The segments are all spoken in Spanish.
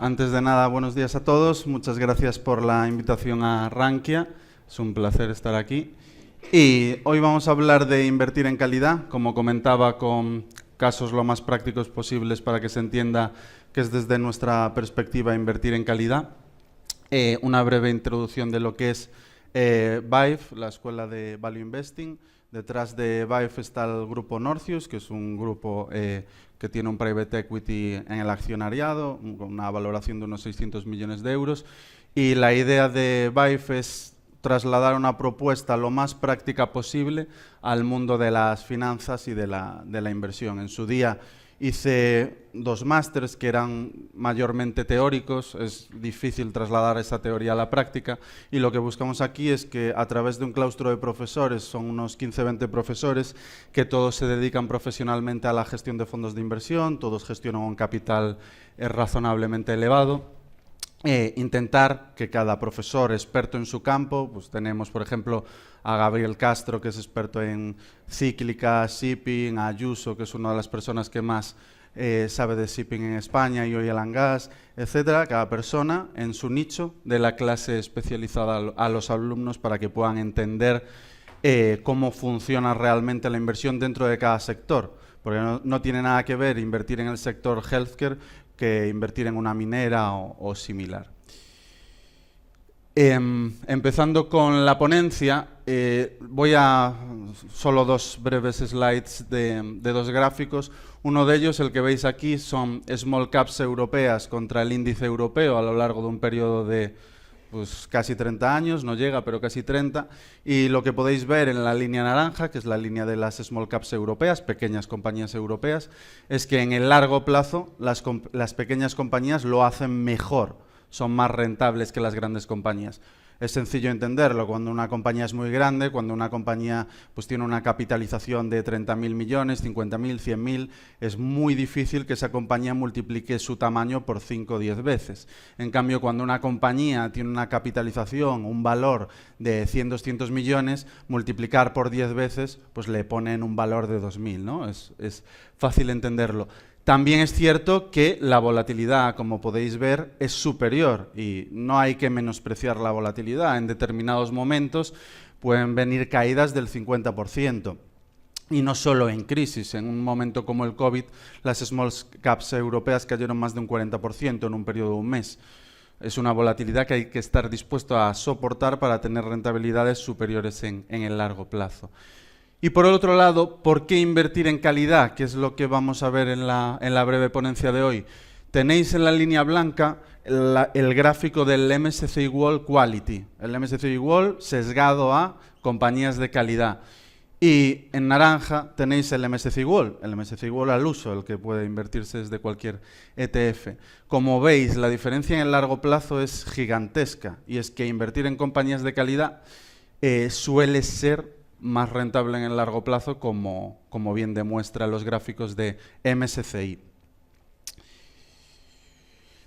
antes de nada, buenos días a todos. Muchas gracias por la invitación a Rankia. Es un placer estar aquí. Y hoy vamos a hablar de invertir en calidad, como comentaba, con casos lo más prácticos posibles para que se entienda que es desde nuestra perspectiva invertir en calidad. Una breve introducción de lo que es Vive, la escuela de Value Investing. Detrás de Vive está el grupo Norcius, que es un grupo que tiene un private equity en el accionariado, con una valoración de unos 600 millones de euros. Y la idea de Vive es trasladar una propuesta lo más práctica posible al mundo de las finanzas y de la inversión. En su día hice 2 másters que eran mayormente teóricos, es difícil trasladar esa teoría a la práctica, y lo que buscamos aquí es que a través de un claustro de profesores, son unos 15-20 profesores, que todos se dedican profesionalmente a la gestión de fondos de inversión, todos gestionan un capital razonablemente elevado. Intentar que cada profesor experto en su campo, pues tenemos por ejemplo a Gabriel Castro, que es experto en cíclica, shipping, a Ayuso, que es una de las personas que más sabe de shipping en España, y oil and gas, etcétera. Cada persona en su nicho de la clase especializada a los alumnos para que puedan entender cómo funciona realmente la inversión dentro de cada sector, porque no tiene nada que ver invertir en el sector healthcare que invertir en una minera o similar. Empezando con la ponencia, voy a solo 2 breves slides de 2 gráficos. Uno de ellos, el que veis aquí, son small caps europeas contra el índice europeo a lo largo de un periodo de casi 30 años, no llega, pero casi 30, y lo que podéis ver en la línea naranja, que es la línea de las small caps europeas, pequeñas compañías europeas, es que en el largo plazo las pequeñas compañías lo hacen mejor, son más rentables que las grandes compañías. Es sencillo entenderlo, cuando una compañía es muy grande, cuando una compañía pues tiene una capitalización de 30.000 millones, 50.000, 100.000, es muy difícil que esa compañía multiplique su tamaño por 5 o 10 veces. En cambio, cuando una compañía tiene una capitalización, un valor de 100, 200 millones, multiplicar por 10 veces, pues le ponen un valor de 2.000, ¿no? Es fácil entenderlo. También es cierto que la volatilidad, como podéis ver, es superior y no hay que menospreciar la volatilidad. En determinados momentos pueden venir caídas del 50%. Y no solo en crisis, en un momento como el COVID, las small caps europeas cayeron más de un 40% en un periodo de un mes. Es una volatilidad que hay que estar dispuesto a soportar para tener rentabilidades superiores en el largo plazo. Y por el otro lado, ¿por qué invertir en calidad? Que es lo que vamos a ver en la breve ponencia de hoy. Tenéis en la línea blanca el gráfico del MSCI World Quality. El MSCI World sesgado a compañías de calidad. Y en naranja tenéis el MSCI World al uso, el que puede invertirse desde cualquier ETF. Como veis, la diferencia en el largo plazo es gigantesca. Y es que invertir en compañías de calidad suele ser más rentable en el largo plazo, como bien demuestran los gráficos de MSCI.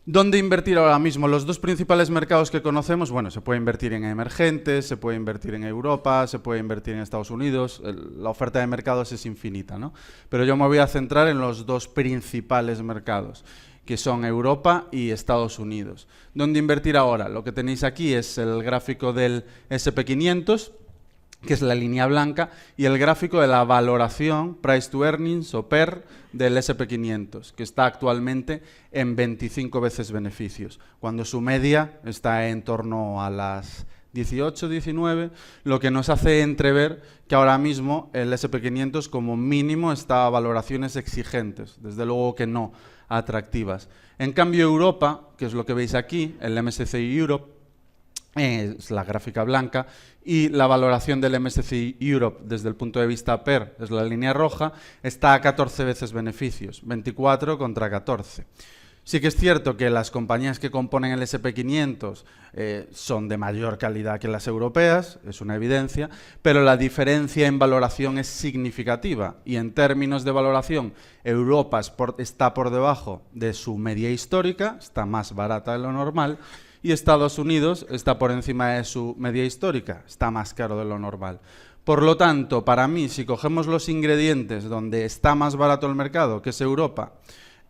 ¿Dónde invertir ahora mismo? Los 2 principales mercados que conocemos, bueno, se puede invertir en emergentes, se puede invertir en Europa, se puede invertir en Estados Unidos, la oferta de mercados es infinita, ¿no? Pero yo me voy a centrar en los 2 principales mercados, que son Europa y Estados Unidos. ¿Dónde invertir ahora? Lo que tenéis aquí es el gráfico del S&P 500, que es la línea blanca, y el gráfico de la valoración, price to earnings o PER, del S&P 500, que está actualmente en 25 veces beneficios, cuando su media está en torno a las 18, 19, lo que nos hace entrever que ahora mismo el S&P 500 como mínimo está a valoraciones exigentes, desde luego que no atractivas. En cambio Europa, que es lo que veis aquí, el MSCI Europe, es la gráfica blanca, y la valoración del MSCI Europe desde el punto de vista PER, es la línea roja, está a 14 veces beneficios, 24 contra 14. Sí que es cierto que las compañías que componen el S&P 500 son de mayor calidad que las europeas, es una evidencia, pero la diferencia en valoración es significativa, y en términos de valoración, Europa está por debajo de su media histórica, está más barata de lo normal, y Estados Unidos está por encima de su media histórica, está más caro de lo normal. Por lo tanto, para mí, si cogemos los ingredientes donde está más barato el mercado, que es Europa,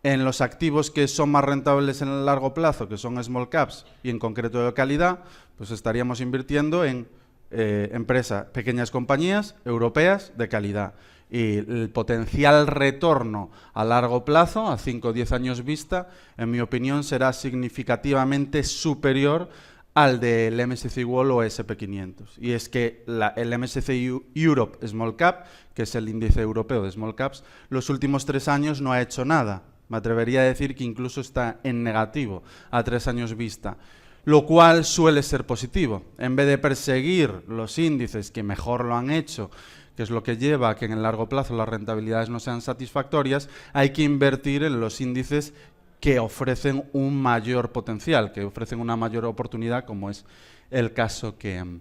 en los activos que son más rentables en el largo plazo, que son small caps y en concreto de calidad, pues estaríamos invirtiendo en empresas, pequeñas compañías europeas de calidad. Y el potencial retorno a largo plazo, a 5 o 10 años vista, en mi opinión será significativamente superior al del MSCI World o SP500. Y es que el MSCI Europe Small Cap, que es el índice europeo de Small Caps, los últimos 3 años no ha hecho nada. Me atrevería a decir que incluso está en negativo a 3 años vista, lo cual suele ser positivo. En vez de perseguir los índices que mejor lo han hecho, que es lo que lleva a que en el largo plazo las rentabilidades no sean satisfactorias, hay que invertir en los índices que ofrecen un mayor potencial, que ofrecen una mayor oportunidad, como es el caso que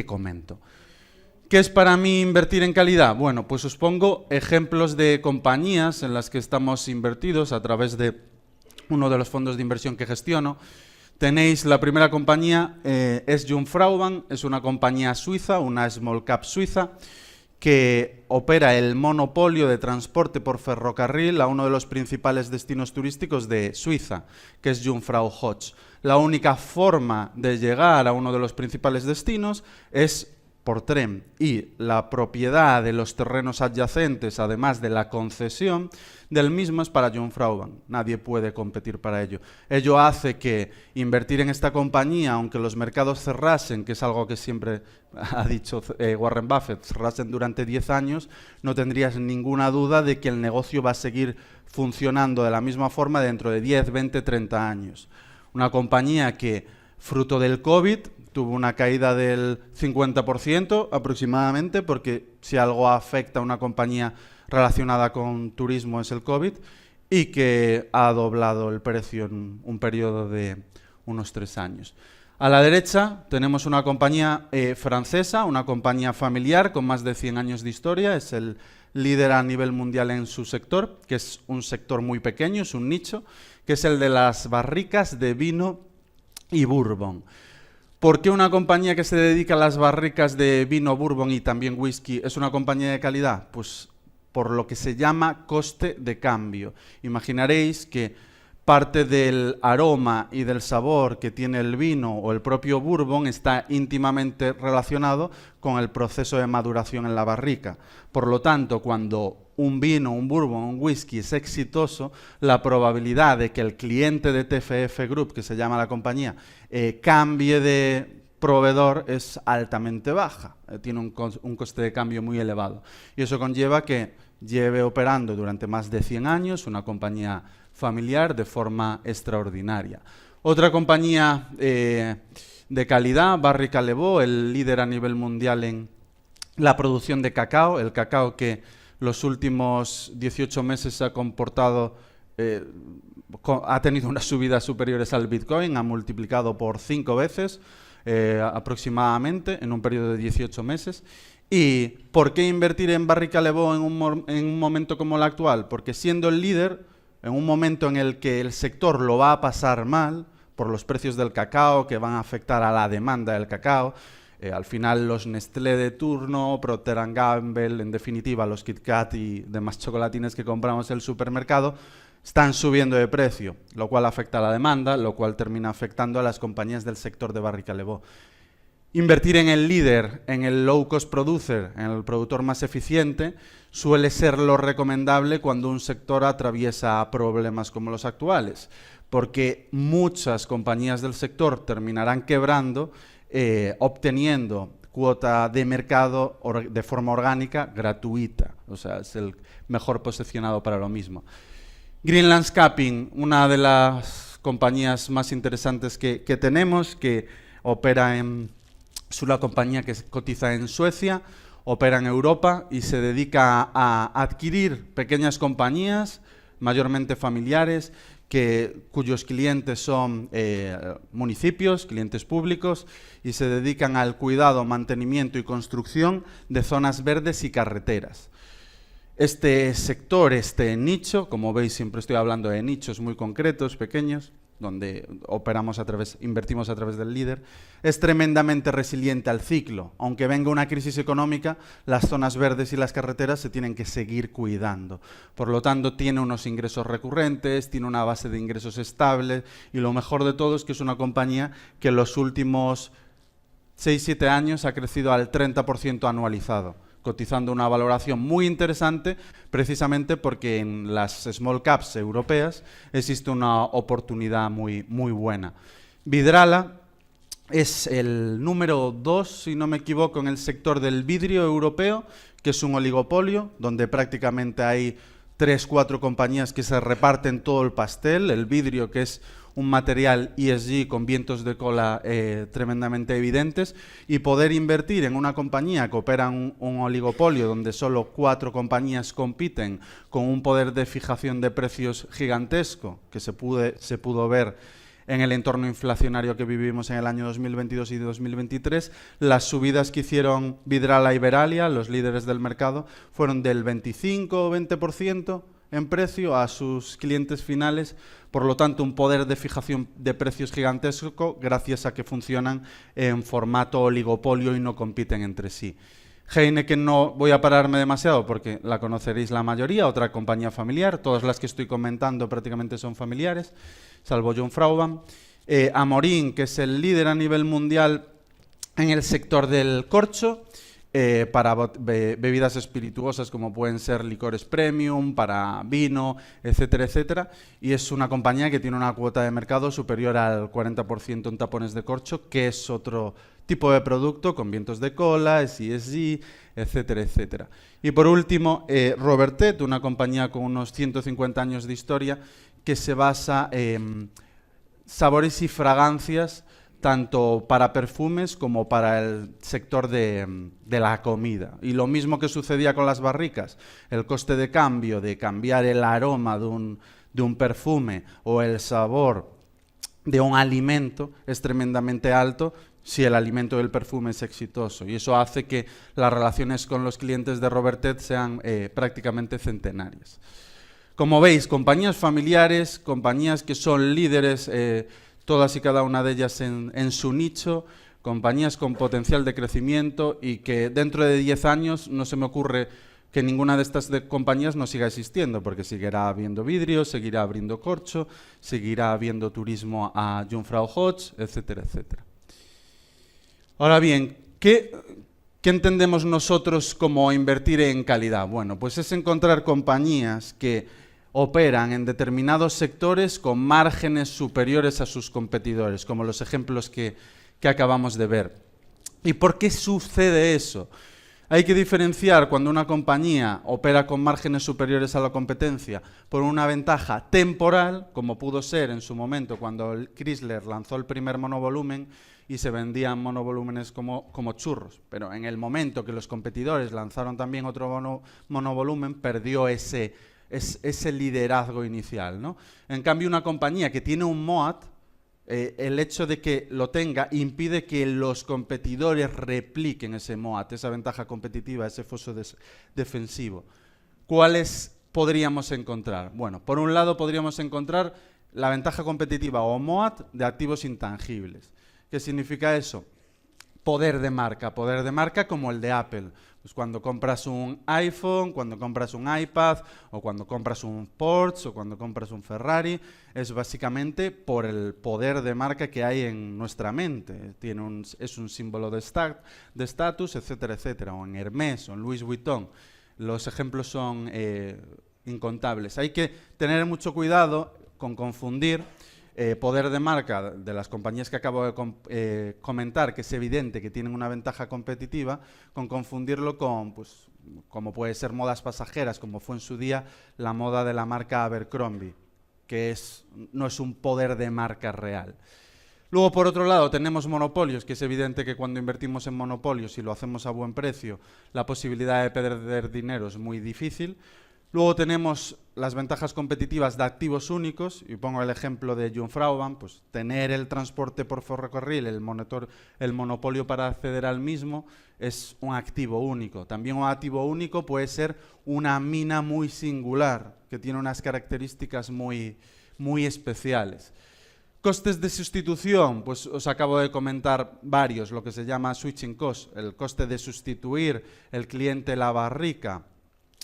comento. ¿Qué es para mí invertir en calidad? Bueno, pues os pongo ejemplos de compañías en las que estamos invertidos a través de uno de los fondos de inversión que gestiono. Tenéis la primera compañía, es Jungfraubank, es una compañía suiza, una small cap suiza, que opera el monopolio de transporte por ferrocarril a uno de los principales destinos turísticos de Suiza, que es Jungfrau Joch. La única forma de llegar a uno de los principales destinos es por tren, y la propiedad de los terrenos adyacentes, además de la concesión del mismo, es para Jungfraubank. Nadie puede competir para ello. Ello hace que invertir en esta compañía, aunque los mercados cerrasen, que es algo que siempre ha dicho Warren Buffett, cerrasen durante 10 años, no tendrías ninguna duda de que el negocio va a seguir funcionando de la misma forma dentro de 10, 20, 30 años. Una compañía que, fruto del COVID, tuvo una caída del 50% aproximadamente, porque si algo afecta a una compañía relacionada con turismo es el COVID, y que ha doblado el precio en un periodo de unos 3 años. A la derecha tenemos una compañía francesa, una compañía familiar con más de 100 años de historia, es el líder a nivel mundial en su sector, que es un sector muy pequeño, es un nicho, que es el de las barricas de vino y bourbon. ¿Por qué una compañía que se dedica a las barricas de vino, bourbon y también whisky es una compañía de calidad? Pues por lo que se llama coste de cambio. Imaginaréis que parte del aroma y del sabor que tiene el vino o el propio bourbon está íntimamente relacionado con el proceso de maduración en la barrica. Por lo tanto, cuando un vino, un bourbon, un whisky es exitoso, la probabilidad de que el cliente de TFF Group, que se llama la compañía, cambie de proveedor es altamente baja. Tiene un coste de cambio muy elevado. Y eso conlleva que lleve operando durante más de 100 años una compañía familiar de forma extraordinaria. Otra compañía de calidad, Barry Callebaut, el líder a nivel mundial en la producción de cacao, el cacao que los últimos 18 meses se ha comportado, ha tenido unas subidas superiores al Bitcoin, ha multiplicado por 5 veces aproximadamente en un periodo de 18 meses. ¿Y por qué invertir en Barry Callebaut en un momento como el actual? Porque siendo el líder, en un momento en el que el sector lo va a pasar mal por los precios del cacao que van a afectar a la demanda del cacao, al final los Nestlé de turno, Procter & Gamble, en definitiva los Kit Kat y demás chocolatines que compramos en el supermercado, están subiendo de precio, lo cual afecta a la demanda, lo cual termina afectando a las compañías del sector de Barry Callebaut. Invertir en el líder, en el low cost producer, en el productor más eficiente, suele ser lo recomendable cuando un sector atraviesa problemas como los actuales, porque muchas compañías del sector terminarán quebrando, obteniendo cuota de mercado de forma orgánica gratuita, o sea, es el mejor posicionado para lo mismo. Green Landscaping, una de las compañías más interesantes que tenemos, que opera es una compañía que cotiza en Suecia, opera en Europa y se dedica a adquirir pequeñas compañías, mayormente familiares, cuyos clientes son municipios, clientes públicos, y se dedican al cuidado, mantenimiento y construcción de zonas verdes y carreteras. Este sector, este nicho, como veis siempre estoy hablando de nichos muy concretos, pequeños, donde invertimos a través del líder, es tremendamente resiliente al ciclo. Aunque venga una crisis económica, las zonas verdes y las carreteras se tienen que seguir cuidando. Por lo tanto, tiene unos ingresos recurrentes, tiene una base de ingresos estable, y lo mejor de todo es que es una compañía que en los últimos 6-7 años ha crecido al 30% anualizado, cotizando una valoración muy interesante, precisamente porque en las small caps europeas existe una oportunidad muy buena. Vidrala es el número 2, si no me equivoco, en el sector del vidrio europeo, que es un oligopolio, donde prácticamente hay 3-4 compañías que se reparten todo el pastel. El vidrio, que es un material ESG con vientos de cola tremendamente evidentes, y poder invertir en una compañía que opera un oligopolio donde solo 4 compañías compiten, con un poder de fijación de precios gigantesco, que se pudo ver en el entorno inflacionario que vivimos en el año 2022 y 2023, las subidas que hicieron Vidrala y Verallia, los líderes del mercado, fueron del 25 o 20% en precio a sus clientes finales. Por lo tanto, un poder de fijación de precios gigantesco gracias a que funcionan en formato oligopolio y no compiten entre sí. Heineken no voy a pararme demasiado porque la conoceréis la mayoría, otra compañía familiar. Todas las que estoy comentando prácticamente son familiares, salvo Jungfraujoch. Amorín, que es el líder a nivel mundial en el sector del corcho, para bebidas espirituosas como pueden ser licores premium, para vino, etcétera, etcétera. Y es una compañía que tiene una cuota de mercado superior al 40% en tapones de corcho, que es otro tipo de producto con vientos de cola, ESG, etcétera, etcétera. Y por último, Robertet, una compañía con unos 150 años de historia que se basa en sabores y fragancias tanto para perfumes como para el sector de la comida. Y lo mismo que sucedía con las barricas, el coste de cambio de cambiar el aroma de un perfume o el sabor de un alimento es tremendamente alto si el alimento del perfume es exitoso. Y eso hace que las relaciones con los clientes de Robertet sean prácticamente centenarias. Como veis, compañías familiares, compañías que son líderes, todas y cada una de ellas en su nicho, compañías con potencial de crecimiento, y que dentro de 10 años no se me ocurre que ninguna de estas compañías no siga existiendo, porque seguirá habiendo vidrio, seguirá habiendo corcho, seguirá habiendo turismo a Jungfraujoch, etcétera, etcétera. Ahora bien, ¿qué entendemos nosotros como invertir en calidad? Bueno, pues es encontrar compañías que operan en determinados sectores con márgenes superiores a sus competidores, como los ejemplos que acabamos de ver. ¿Y por qué sucede eso? Hay que diferenciar cuando una compañía opera con márgenes superiores a la competencia por una ventaja temporal, como pudo ser en su momento cuando Chrysler lanzó el primer monovolumen y se vendían monovolúmenes como churros. Pero en el momento que los competidores lanzaron también otro monovolumen, perdió ese liderazgo inicial, ¿no? En cambio, una compañía que tiene un MOAT, el hecho de que lo tenga impide que los competidores repliquen ese MOAT, esa ventaja competitiva, ese foso defensivo. ¿Cuáles podríamos encontrar? Bueno, por un lado podríamos encontrar la ventaja competitiva o MOAT de activos intangibles. ¿Qué significa eso? Poder de marca como el de Apple. Pues cuando compras un iPhone, cuando compras un iPad, o cuando compras un Porsche, o cuando compras un Ferrari, es básicamente por el poder de marca que hay en nuestra mente. Es un símbolo de estatus, etcétera, etcétera. O en Hermès, o en Louis Vuitton. Los ejemplos son incontables. Hay que tener mucho cuidado con confundir poder de marca de las compañías que acabo de comentar, que es evidente que tienen una ventaja competitiva, con confundirlo con, pues, como puede ser modas pasajeras, como fue en su día la moda de la marca Abercrombie, que no es un poder de marca real. Luego, por otro lado, tenemos monopolios, que es evidente que cuando invertimos en monopolios y lo hacemos a buen precio, la posibilidad de perder dinero es muy difícil. Luego tenemos las ventajas competitivas de activos únicos, y pongo el ejemplo de Jungfraujoch, pues tener el transporte por ferrocarril, el monopolio para acceder al mismo, es un activo único. También un activo único puede ser una mina muy singular, que tiene unas características muy especiales. Costes de sustitución, pues os acabo de comentar varios, lo que se llama switching cost, el coste de sustituir el cliente la barrica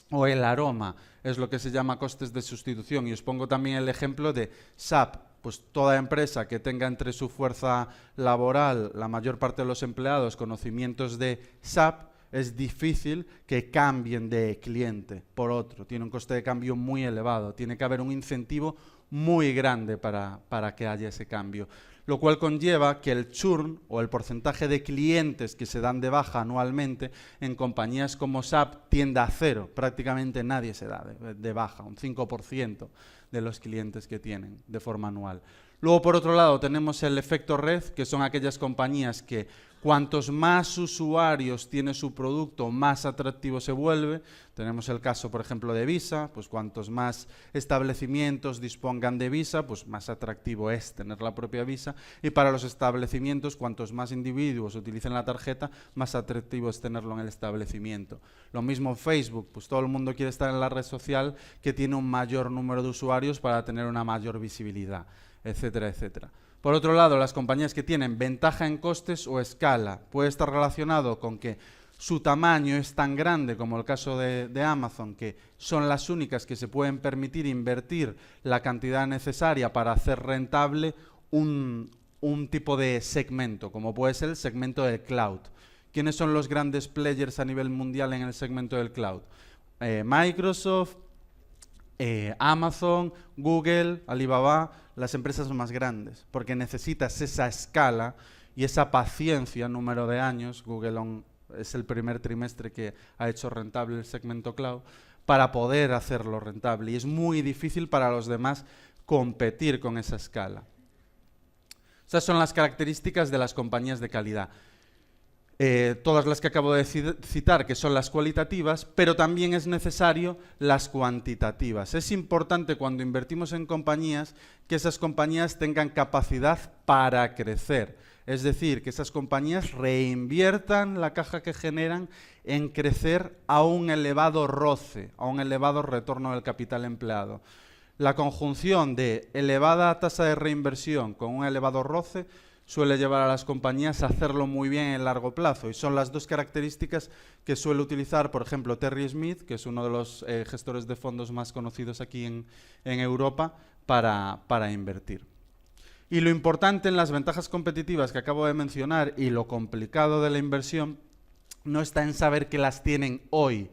o el aroma, es lo que se llama costes de sustitución. Y os pongo también el ejemplo de SAP, pues toda empresa que tenga entre su fuerza laboral la mayor parte de los empleados conocimientos de SAP, es difícil que cambien de cliente por otro, tiene un coste de cambio muy elevado, tiene que haber un incentivo muy grande para que haya ese cambio, lo cual conlleva que el churn o el porcentaje de clientes que se dan de baja anualmente en compañías como SAP tienda a cero, prácticamente nadie se da de baja, un 5% de los clientes que tienen de forma anual. Luego, por otro lado, tenemos el efecto red, que son aquellas compañías que cuantos más usuarios tiene su producto, más atractivo se vuelve. Tenemos el caso, por ejemplo, de Visa, pues cuantos más establecimientos dispongan de Visa, pues más atractivo es tener la propia Visa. Y para los establecimientos, cuantos más individuos utilicen la tarjeta, más atractivo es tenerlo en el establecimiento. Lo mismo Facebook, pues todo el mundo quiere estar en la red social que tiene un mayor número de usuarios para tener una mayor visibilidad, etcétera, etcétera. Por otro lado, las compañías que tienen ventaja en costes o escala puede estar relacionado con que su tamaño es tan grande como el caso de Amazon, que son las únicas que se pueden permitir invertir la cantidad necesaria para hacer rentable un tipo de segmento, como puede ser el segmento del cloud. ¿Quiénes son los grandes players a nivel mundial en el segmento del cloud? Microsoft, Amazon, Google, Alibaba, las empresas más grandes, porque necesitas esa escala y esa paciencia, número de años. Google es el primer trimestre que ha hecho rentable el segmento cloud, para poder hacerlo rentable, y es muy difícil para los demás competir con esa escala. Esas son las características de las compañías de calidad. Todas las que acabo de citar, que son las cualitativas, pero también es necesario las cuantitativas. Es importante cuando invertimos en compañías que esas compañías tengan capacidad para crecer, es decir, que esas compañías reinviertan la caja que generan en crecer a un elevado ROCE, a un elevado retorno del capital empleado. La conjunción de elevada tasa de reinversión con un elevado ROCE suele llevar a las compañías a hacerlo muy bien en largo plazo, y son las dos características que suele utilizar, por ejemplo, Terry Smith, que es uno de los gestores de fondos más conocidos aquí en Europa, para invertir. Y lo importante en las ventajas competitivas que acabo de mencionar y lo complicado de la inversión no está en saber que las tienen hoy,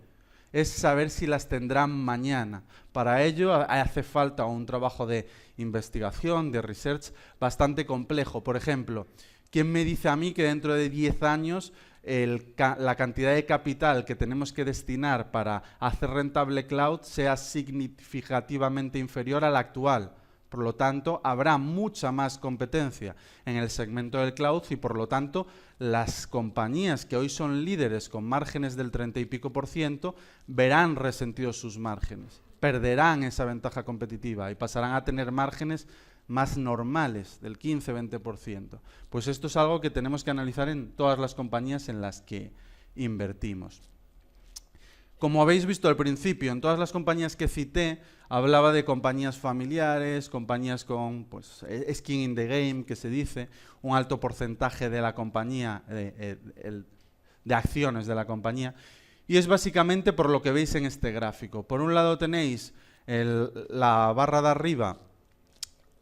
es saber si las tendrán mañana. Para ello hace falta un trabajo de investigación, de research bastante complejo. Por ejemplo, ¿quién me dice a mí que dentro de 10 años la cantidad de capital que tenemos que destinar para hacer rentable cloud sea significativamente inferior a la actual? Por lo tanto, habrá mucha más competencia en el segmento del cloud y, por lo tanto, las compañías que hoy son líderes con márgenes del 30 y pico % verán resentidos sus márgenes, perderán esa ventaja competitiva y pasarán a tener márgenes más normales, del 15-20%. Pues esto es algo que tenemos que analizar en todas las compañías en las que invertimos. Como habéis visto al principio, en todas las compañías que cité, hablaba de compañías familiares, compañías con skin in the game, que se dice, un alto porcentaje de la compañía, de acciones de la compañía, y es básicamente por lo que veis en este gráfico. Por un lado tenéis la barra de arriba,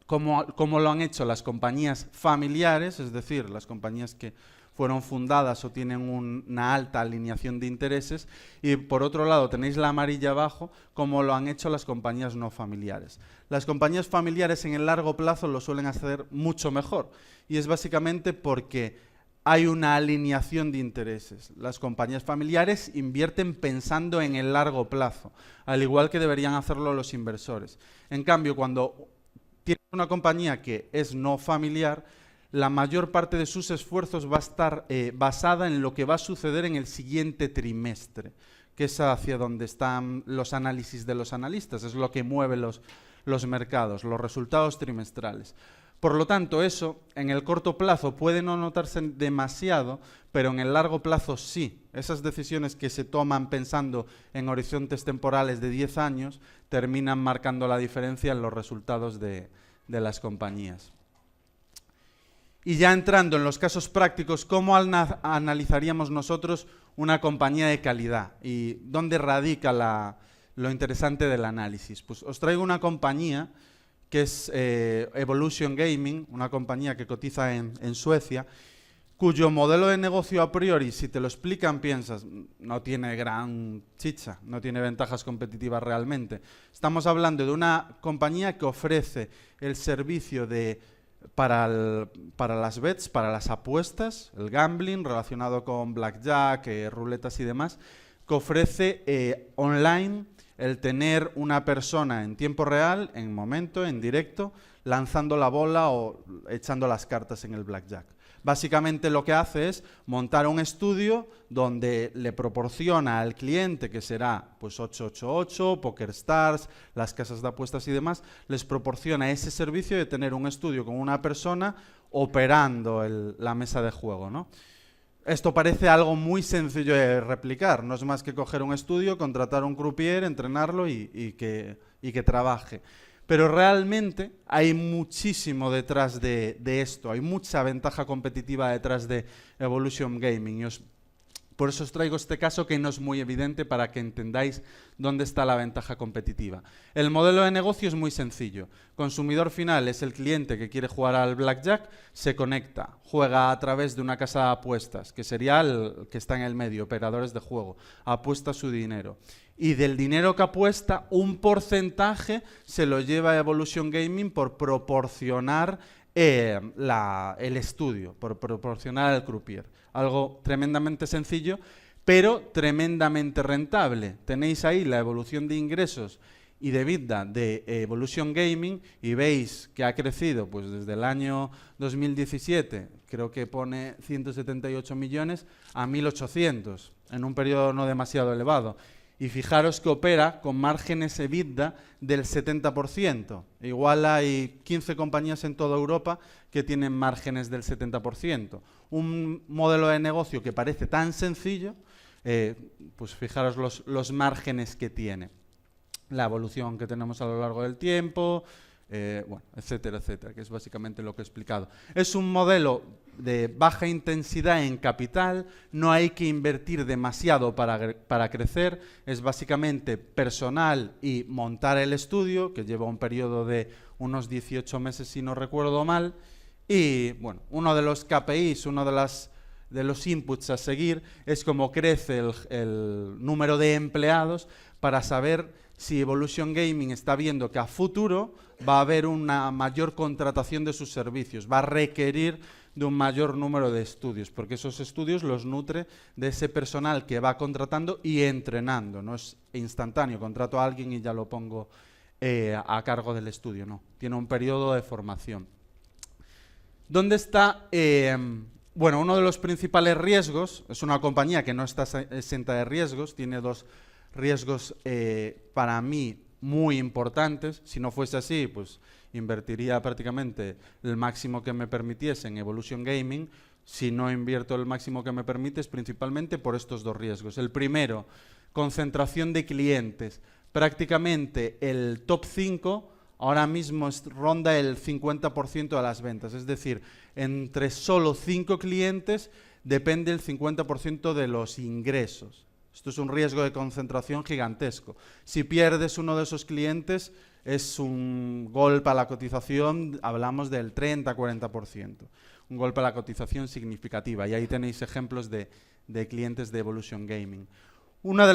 cómo lo han hecho las compañías familiares, es decir, las compañías que fueron fundadas o tienen una alta alineación de intereses, y por otro lado tenéis la amarilla abajo, como lo han hecho las compañías no familiares. Las compañías familiares en el largo plazo lo suelen hacer mucho mejor, y es básicamente porque hay una alineación de intereses. Las compañías familiares invierten pensando en el largo plazo, al igual que deberían hacerlo los inversores. En cambio, cuando tienes una compañía que es no familiar, la mayor parte de sus esfuerzos va a estar basada en lo que va a suceder en el siguiente trimestre, que es hacia donde están los análisis de los analistas, es lo que mueve los mercados, los resultados trimestrales. Por lo tanto, eso en el corto plazo puede no notarse demasiado, pero en el largo plazo sí. Esas decisiones que se toman pensando en horizontes temporales de 10 años terminan marcando la diferencia en los resultados de las compañías. Y ya entrando en los casos prácticos, ¿cómo analizaríamos nosotros una compañía de calidad? ¿Y dónde radica lo interesante del análisis? Pues os traigo una compañía que es Evolution Gaming, una compañía que cotiza en Suecia, cuyo modelo de negocio a priori, si te lo explican, piensas, no tiene gran chicha, no tiene ventajas competitivas realmente. Estamos hablando de una compañía que ofrece el servicio para las bets, para las apuestas, el gambling relacionado con blackjack, ruletas y demás, que ofrece online el tener una persona en tiempo real, en momento, en directo, lanzando la bola o echando las cartas en el blackjack. Básicamente lo que hace es montar un estudio donde le proporciona al cliente, que será pues 888, PokerStars, las casas de apuestas y demás, les proporciona ese servicio de tener un estudio con una persona operando la mesa de juego, ¿no? Esto parece algo muy sencillo de replicar, no es más que coger un estudio, contratar un croupier, entrenarlo y que trabaje. Pero realmente hay muchísimo detrás de esto, hay mucha ventaja competitiva detrás de Evolution Gaming. Por eso os traigo este caso que no es muy evidente para que entendáis dónde está la ventaja competitiva. El modelo de negocio es muy sencillo. Consumidor final es el cliente que quiere jugar al blackjack, se conecta, juega a través de una casa de apuestas, que sería el que está en el medio, operadores de juego, apuesta su dinero. Y del dinero que apuesta, un porcentaje se lo lleva a Evolution Gaming por proporcionar el estudio, por proporcionar el croupier. Algo tremendamente sencillo, pero tremendamente rentable. Tenéis ahí la evolución de ingresos y de EBITDA de Evolution Gaming y veis que ha crecido pues desde el año 2017, creo que pone 178 millones, a 1.800, en un periodo no demasiado elevado. Y fijaros que opera con márgenes EBITDA del 70%. Igual hay 15 compañías en toda Europa que tienen márgenes del 70%. Un modelo de negocio que parece tan sencillo, pues fijaros los márgenes que tiene. La evolución que tenemos a lo largo del tiempo, bueno, etcétera, etcétera, que es básicamente lo que he explicado. Es un modelo de baja intensidad en capital, no hay que invertir demasiado para crecer, es básicamente personal y montar el estudio, que lleva un periodo de unos 18 meses si no recuerdo mal, y bueno, uno de los KPIs, uno de los inputs a seguir es cómo crece el número de empleados para saber si Evolution Gaming está viendo que a futuro va a haber una mayor contratación de sus servicios, va a requerir de un mayor número de estudios, porque esos estudios los nutre de ese personal que va contratando y entrenando, no es instantáneo, contrato a alguien y ya lo pongo a cargo del estudio, no, tiene un periodo de formación. ¿Dónde está? Bueno, uno de los principales riesgos, es una compañía que no está exenta de riesgos, tiene dos riesgos para mí muy importantes. Si no fuese así, pues invertiría prácticamente el máximo que me permitiese en Evolution Gaming. Si no invierto el máximo que me permite es principalmente por estos dos riesgos. El primero, concentración de clientes. Prácticamente el top 5 ahora mismo ronda el 50% de las ventas. Es decir, entre solo 5 clientes depende el 50% de los ingresos. Esto es un riesgo de concentración gigantesco. Si pierdes uno de esos clientes, es un golpe a la cotización, hablamos del 30-40%. Un golpe a la cotización significativa. Y ahí tenéis ejemplos de clientes de Evolution Gaming. Una de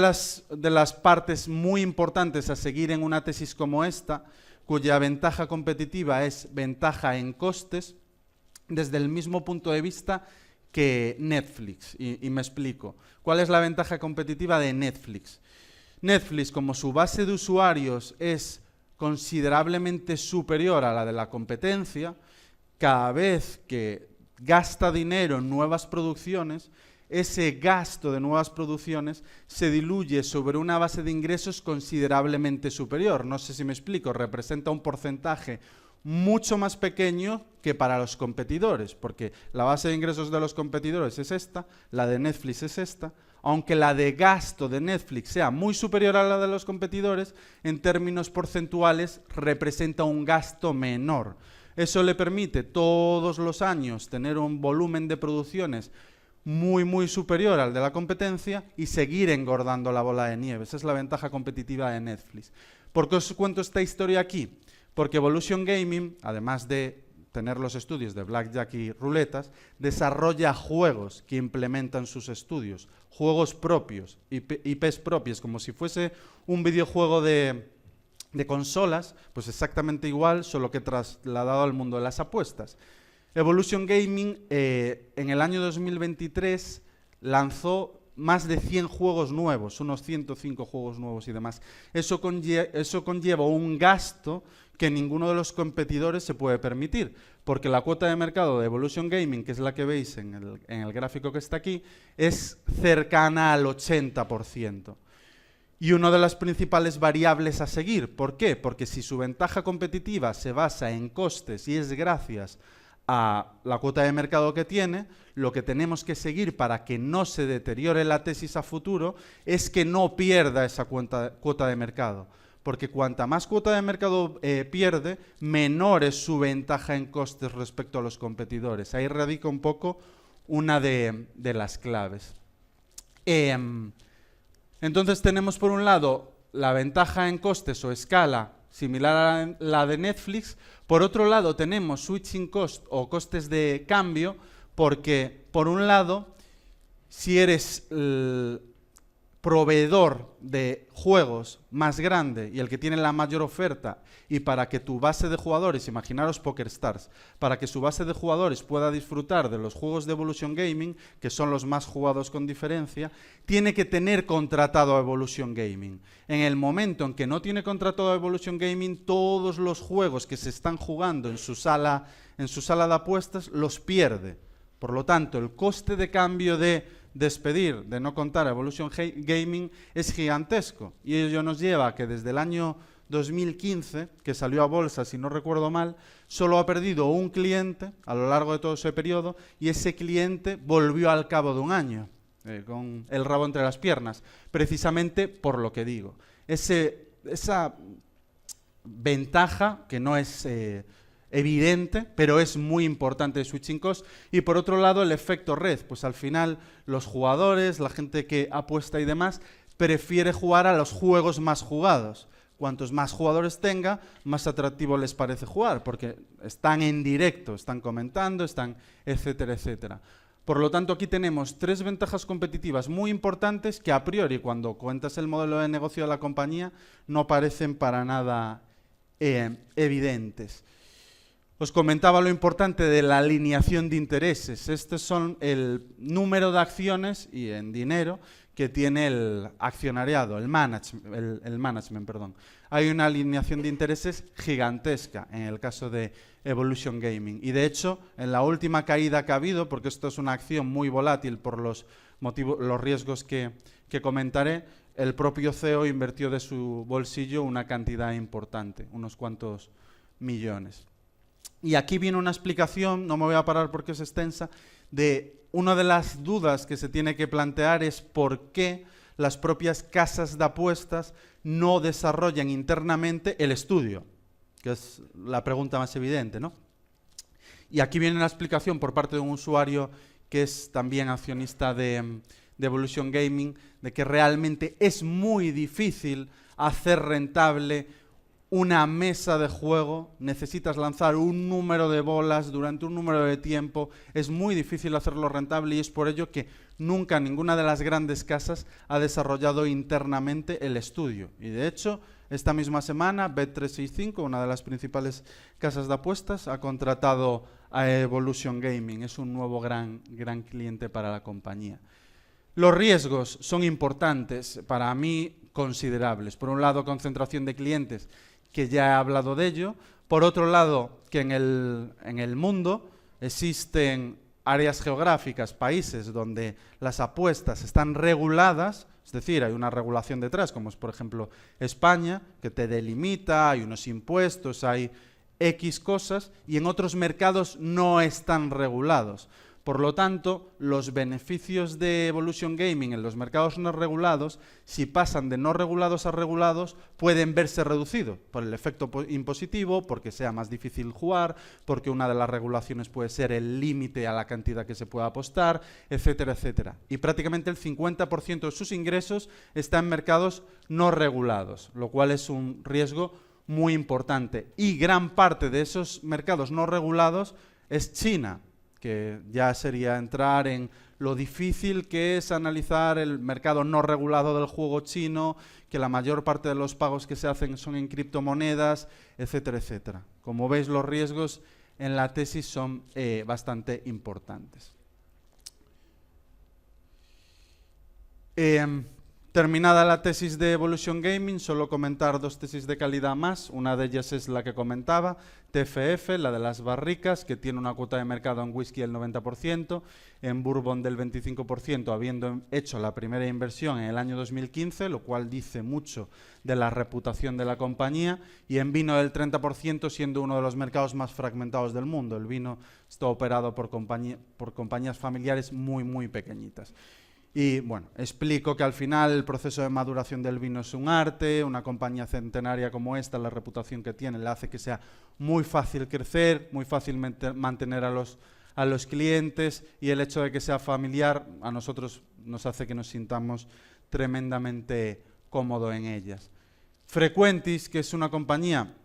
las partes muy importantes a seguir en una tesis como esta, cuya ventaja competitiva es ventaja en costes, desde el mismo punto de vista que Netflix, y me explico. ¿Cuál es la ventaja competitiva de Netflix? Netflix, como su base de usuarios es considerablemente superior a la de la competencia, cada vez que gasta dinero en nuevas producciones, ese gasto de nuevas producciones se diluye sobre una base de ingresos considerablemente superior. No sé si me explico, representa un porcentaje mucho más pequeño que para los competidores, porque la base de ingresos de los competidores es esta, la de Netflix es esta, aunque la de gasto de Netflix sea muy superior a la de los competidores, en términos porcentuales representa un gasto menor. Eso le permite todos los años tener un volumen de producciones muy superior al de la competencia y seguir engordando la bola de nieve. Esa es la ventaja competitiva de Netflix. ¿Por qué os cuento esta historia aquí? Porque Evolution Gaming, además de tener los estudios de Blackjack y Ruletas, desarrolla juegos que implementan sus estudios, juegos propios, IPs propias, como si fuese un videojuego de consolas, pues exactamente igual, solo que trasladado al mundo de las apuestas. Evolution Gaming en el año 2023 lanzó más de 100 juegos nuevos, unos 105 juegos nuevos y demás. Eso conlleva un gasto que ninguno de los competidores se puede permitir, porque la cuota de mercado de Evolution Gaming, que es la que veis en el gráfico que está aquí, es cercana al 80%. Y una de las principales variables a seguir, ¿por qué? Porque si su ventaja competitiva se basa en costes y es gracias a la cuota de mercado que tiene, lo que tenemos que seguir para que no se deteriore la tesis a futuro es que no pierda esa cuota de mercado. Porque cuanta más cuota de mercado pierde, menor es su ventaja en costes respecto a los competidores. Ahí radica un poco una de las claves. Entonces tenemos por un lado la ventaja en costes o escala similar a la de Netflix. Por otro lado tenemos switching cost o costes de cambio, porque por un lado, si eres el proveedor de juegos más grande y el que tiene la mayor oferta, y para que tu base de jugadores, imaginaros PokerStars, para que su base de jugadores pueda disfrutar de los juegos de Evolution Gaming, que son los más jugados con diferencia, tiene que tener contratado a Evolution Gaming. En el momento en que no tiene contratado a Evolution Gaming, todos los juegos que se están jugando en su sala de apuestas los pierde. Por lo tanto, el coste de cambio de despedir, de no contar a Evolution Gaming, es gigantesco. Y ello nos lleva a que desde el año 2015, que salió a bolsa, si no recuerdo mal, solo ha perdido un cliente a lo largo de todo ese periodo, y ese cliente volvió al cabo de un año, con el rabo entre las piernas, precisamente por lo que digo. Esa ventaja, que no es evidente, pero es muy importante de switching cost. Y por otro lado, el efecto red, pues al final los jugadores, la gente que apuesta y demás, prefiere jugar a los juegos más jugados. Cuantos más jugadores tenga, más atractivo les parece jugar, porque están en directo, están comentando, están etcétera, etcétera. Por lo tanto, aquí tenemos tres ventajas competitivas muy importantes que a priori, cuando cuentas el modelo de negocio de la compañía, no parecen para nada evidentes. Os comentaba lo importante de la alineación de intereses. Estos son el número de acciones y en dinero que tiene el accionariado, el management, perdón. Hay una alineación de intereses gigantesca en el caso de Evolution Gaming. Y de hecho, en la última caída que ha habido, porque esto es una acción muy volátil por los riesgos que comentaré, el propio CEO invirtió de su bolsillo una cantidad importante, unos cuantos millones. Y aquí viene una explicación, no me voy a parar porque es extensa, de una de las dudas que se tiene que plantear es por qué las propias casas de apuestas no desarrollan internamente el estudio, que es la pregunta más evidente, ¿no? Y aquí viene la explicación por parte de un usuario que es también accionista de Evolution Gaming, de que realmente es muy difícil hacer rentable una mesa de juego. Necesitas lanzar un número de bolas durante un número de tiempo, es muy difícil hacerlo rentable y es por ello que nunca ninguna de las grandes casas ha desarrollado internamente el estudio. Y de hecho, esta misma semana, Bet365, una de las principales casas de apuestas, ha contratado a Evolution Gaming, es un nuevo gran cliente para la compañía. Los riesgos son importantes, para mí considerables. Por un lado, concentración de clientes, que ya he hablado de ello. Por otro lado, que en el mundo existen áreas geográficas, países donde las apuestas están reguladas, es decir, hay una regulación detrás, como es por ejemplo España, que te delimita, hay unos impuestos, hay X cosas, y en otros mercados no están regulados. Por lo tanto, los beneficios de Evolution Gaming en los mercados no regulados, si pasan de no regulados a regulados, pueden verse reducidos por el efecto impositivo, porque sea más difícil jugar, porque una de las regulaciones puede ser el límite a la cantidad que se pueda apostar, etcétera, etcétera. Y prácticamente el 50% de sus ingresos está en mercados no regulados, lo cual es un riesgo muy importante. Y gran parte de esos mercados no regulados es China, que ya sería entrar en lo difícil que es analizar el mercado no regulado del juego chino, que la mayor parte de los pagos que se hacen son en criptomonedas, etcétera, etcétera. Como veis, los riesgos en la tesis son bastante importantes. Terminada la tesis de Evolution Gaming, solo comentar dos tesis de calidad más. Una de ellas es la que comentaba, TFF, la de las barricas, que tiene una cuota de mercado en whisky del 90%, en bourbon del 25%, habiendo hecho la primera inversión en el año 2015, lo cual dice mucho de la reputación de la compañía, y en vino del 30%, siendo uno de los mercados más fragmentados del mundo. El vino está operado por compañías familiares muy, muy pequeñitas. Y bueno, explico que al final el proceso de maduración del vino es un arte. Una compañía centenaria como esta, la reputación que tiene, le hace que sea muy fácil crecer, muy fácil mantener a los clientes, y el hecho de que sea familiar a nosotros nos hace que nos sintamos tremendamente cómodos en ellas. Frequentis, que es una compañía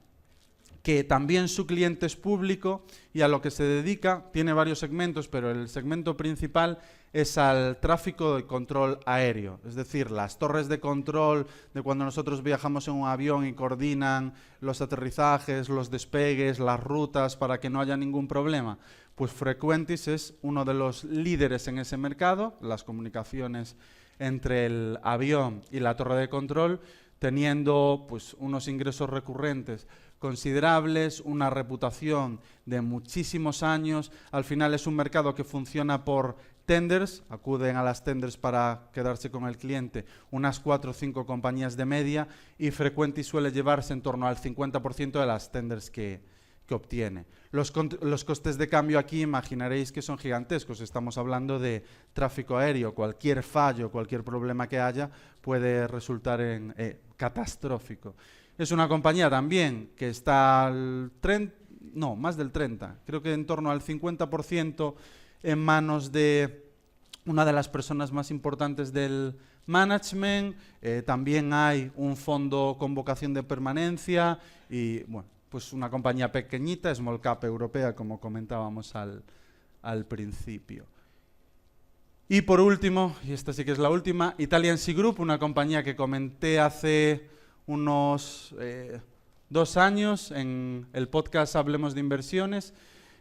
que también su cliente es público y a lo que se dedica, tiene varios segmentos, pero el segmento principal es al tráfico de control aéreo, es decir, las torres de control de cuando nosotros viajamos en un avión y coordinan los aterrizajes, los despegues, las rutas para que no haya ningún problema. Pues Frequentis es uno de los líderes en ese mercado, las comunicaciones entre el avión y la torre de control, teniendo pues unos ingresos recurrentes considerables, una reputación de muchísimos años. Al final es un mercado que funciona por tenders, acuden a las tenders para quedarse con el cliente unas 4 o 5 compañías de media, y Frequentis suele llevarse en torno al 50% de las tenders que obtiene. Los costes de cambio aquí imaginaréis que son gigantescos. Estamos hablando de tráfico aéreo. Cualquier fallo, cualquier problema que haya puede resultar en catastrófico. Es una compañía también que está al más del 30%, creo que en torno al 50% en manos de una de las personas más importantes del management. También hay un fondo con vocación de permanencia y, bueno, pues una compañía pequeñita, small cap europea, como comentábamos al principio. Y por último, y esta sí que es la última, Italian Sea Group, una compañía que comenté hace unos 2 años en el podcast Hablemos de Inversiones,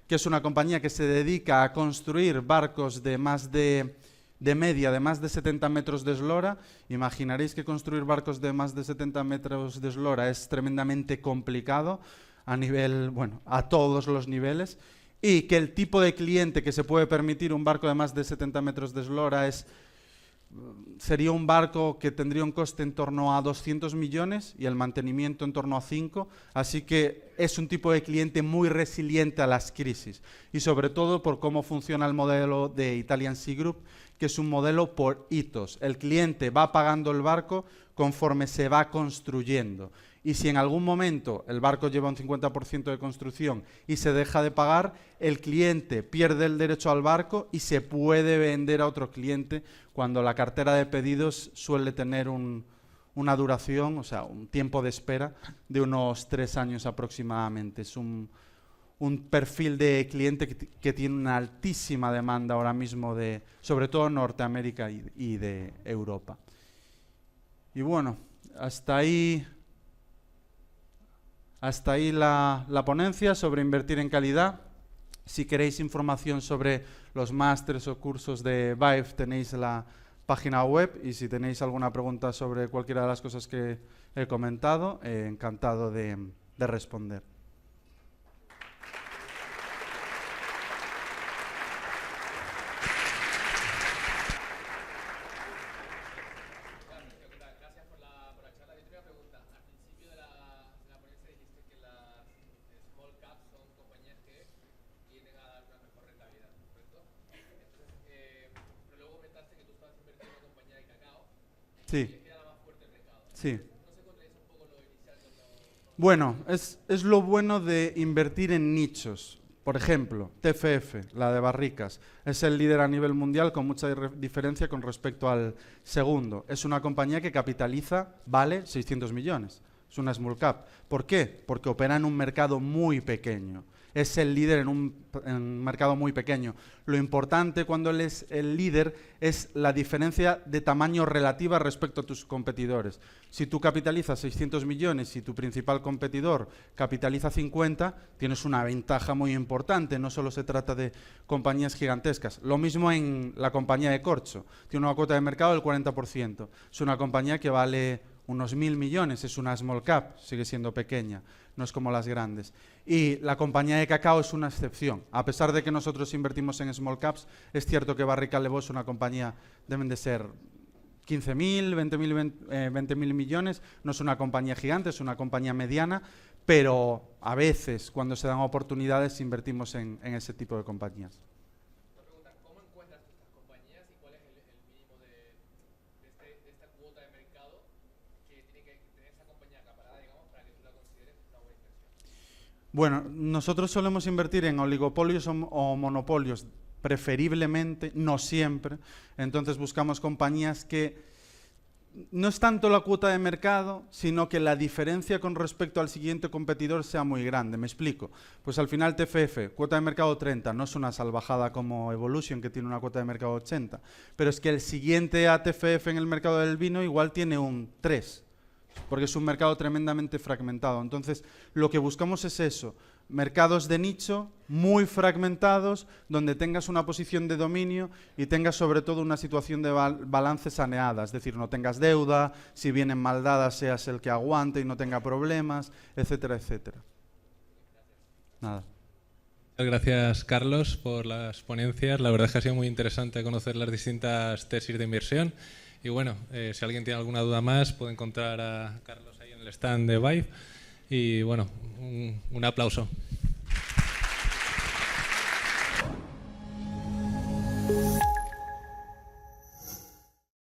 que es una compañía que se dedica a construir barcos de más de media de más de 70 metros de eslora. Imaginaréis que construir barcos de más de 70 metros de eslora es tremendamente complicado a nivel, bueno, a todos los niveles, y que el tipo de cliente que se puede permitir un barco de más de 70 metros de eslora sería un barco que tendría un coste en torno a 200 millones y el mantenimiento en torno a 5, así que es un tipo de cliente muy resiliente a las crisis, y sobre todo por cómo funciona el modelo de Italian Sea Group, que es un modelo por hitos. El cliente va pagando el barco conforme se va construyendo, y si en algún momento el barco lleva un 50% de construcción y se deja de pagar, el cliente pierde el derecho al barco y se puede vender a otro cliente, cuando la cartera de pedidos suele tener una duración, o sea, un tiempo de espera de unos 3 años aproximadamente. Es un perfil de cliente que tiene una altísima demanda ahora mismo, sobre todo en Norteamérica y de Europa. Y bueno, hasta ahí la ponencia sobre invertir en calidad. Si queréis información sobre los másteres o cursos de Vive, tenéis la página web, y si tenéis alguna pregunta sobre cualquiera de las cosas que he comentado, encantado de responder. Sí. Sí. Bueno, es lo bueno de invertir en nichos. Por ejemplo, TFF, la de Barricas, es el líder a nivel mundial con mucha diferencia con respecto al segundo. Es una compañía que capitaliza, vale 600 millones. Es una small cap. ¿Por qué? Porque opera en un mercado muy pequeño. Es el líder en un mercado muy pequeño. Lo importante cuando él es el líder es la diferencia de tamaño relativa respecto a tus competidores. Si tú capitalizas 600 millones y tu principal competidor capitaliza 50, tienes una ventaja muy importante. No solo se trata de compañías gigantescas. Lo mismo en la compañía de corcho. Tiene una cuota de mercado del 40%. Es una compañía que vale unos 1.000 millones, es una small cap, sigue siendo pequeña, no es como las grandes. Y la compañía de cacao es una excepción. A pesar de que nosotros invertimos en small caps, es cierto que Barrica Levó es una compañía, deben de ser 15.000, 20.000 millones, no es una compañía gigante, es una compañía mediana, pero a veces, cuando se dan oportunidades, invertimos en ese tipo de compañías. Bueno, nosotros solemos invertir en oligopolios o monopolios, preferiblemente, no siempre. Entonces buscamos compañías que no es tanto la cuota de mercado, sino que la diferencia con respecto al siguiente competidor sea muy grande. Me explico. Pues al final TFF, cuota de mercado 30, no es una salvajada como Evolution, que tiene una cuota de mercado 80. Pero es que el siguiente a TFF en el mercado del vino igual tiene un 3. Porque es un mercado tremendamente fragmentado. Entonces, lo que buscamos es eso, mercados de nicho muy fragmentados, donde tengas una posición de dominio y tengas sobre todo una situación de balance saneada, es decir, no tengas deuda, si vienen mal dadas seas el que aguante y no tenga problemas, etcétera, etcétera. Nada. Gracias, Carlos, por las ponencias. La verdad es que ha sido muy interesante conocer las distintas tesis de inversión. Y bueno, si alguien tiene alguna duda más, puede encontrar a Carlos ahí en el stand de Vive. Y bueno, un aplauso.